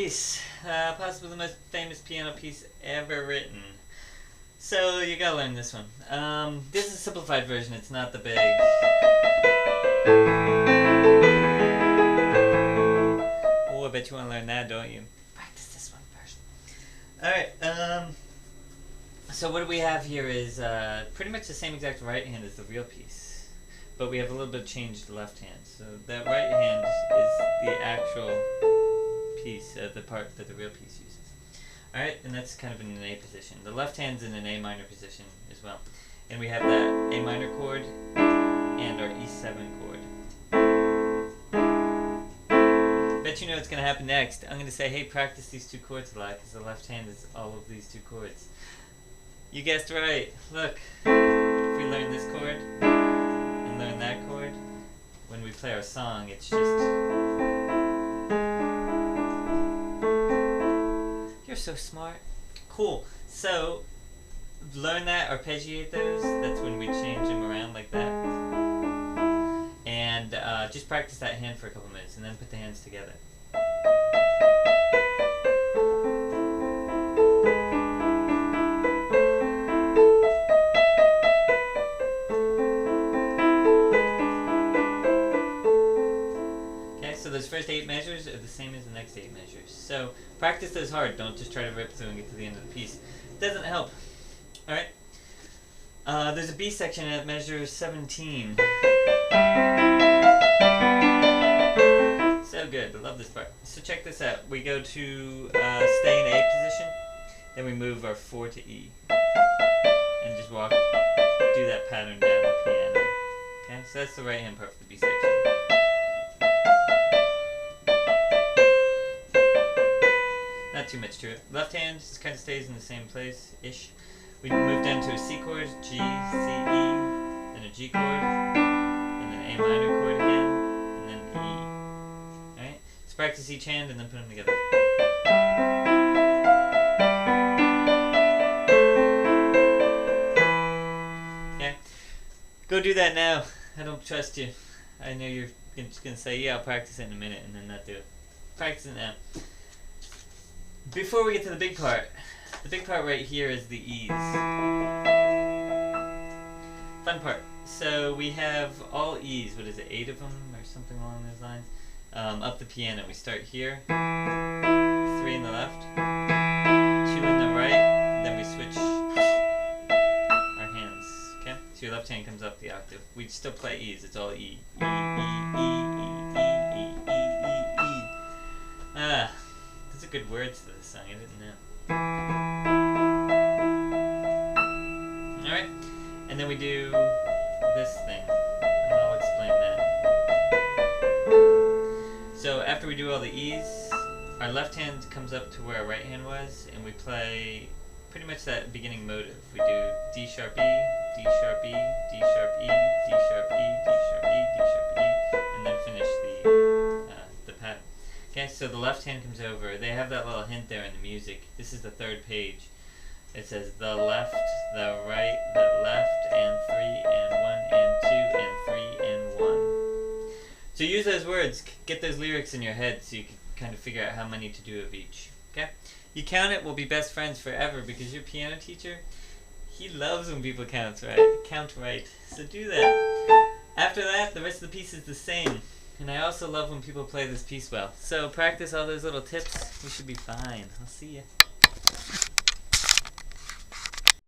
piece, possibly the most famous piano piece ever written. So you gotta learn this one. This is a simplified version, it's not the big. Oh, I bet you wanna learn that, don't you? Practice this one first. Alright, so what we have here is pretty much the same exact right hand as the real piece, but we have a little bit changed left hand. So that right hand is the actual piece, the part that the real piece uses. Alright, and that's kind of in an A position. The left hand's in an A minor position as well. And we have that A minor chord and our E7 chord. Bet you know what's going to happen next. I'm going to say, hey, practice these two chords a lot, because the left hand is all of these two chords. You guessed right. Look, if we learn this chord and learn that chord, when we play our song, it's just... You're so smart. Cool. So, learn that, arpeggiate those. That's when we change them around like that. And just practice that hand for a couple minutes, and then put the hands together. So those first 8 measures are the same as the next 8 measures. So practice those hard. Don't just try to rip through and get to the end of the piece. It doesn't help. Alright? There's a B section at measure 17. So good. I love this part. So check this out. We go to stay in A position. Then we move our 4 to E. And just walk, do that pattern down the piano. Okay? So that's the right hand part for the B section. Not too much to it. Left hand just kind of stays in the same place-ish. We move down to a C chord, G, C, E, then a G chord, and then A minor chord again, and then E. Alright? Let's practice each hand and then put them together. Okay? Go do that now. I don't trust you. I know you're just going to say, yeah, I'll practice it in a minute, and then not do it. Practice it now. Before we get to the big part right here is the E's. Fun part. So we have all E's, what is it, 8 of them or something along those lines, up the piano. We start here, 3 in the left, 2 in the right, then we switch our hands, okay? So your left hand comes up the octave. We still play E's, it's all E. E, E, E, E, E, E, E, E, E. Ah. Those are good words to this song, I didn't know. Alright, and then we do this thing. I'll explain that. So after we do all the E's, our left hand comes up to where our right hand was, and we play pretty much that beginning motive. We do D sharp E, D sharp E, D sharp E, D sharp E, D sharp E, D sharp E, and then finish the pattern. Okay, so the left hand comes over. They have that little hint there in the music. This is the 3rd page. It says the left, the right, the left, and 3, and 1, and 2, and 3, and 1. So use those words. Get those lyrics in your head so you can kind of figure out how many to do of each. Okay? You count it, we'll be best friends forever, because your piano teacher, he loves when people count right. So do that. After that, the rest of the piece is the same. And I also love when people play this piece well. So practice all those little tips. We should be fine. I'll see ya.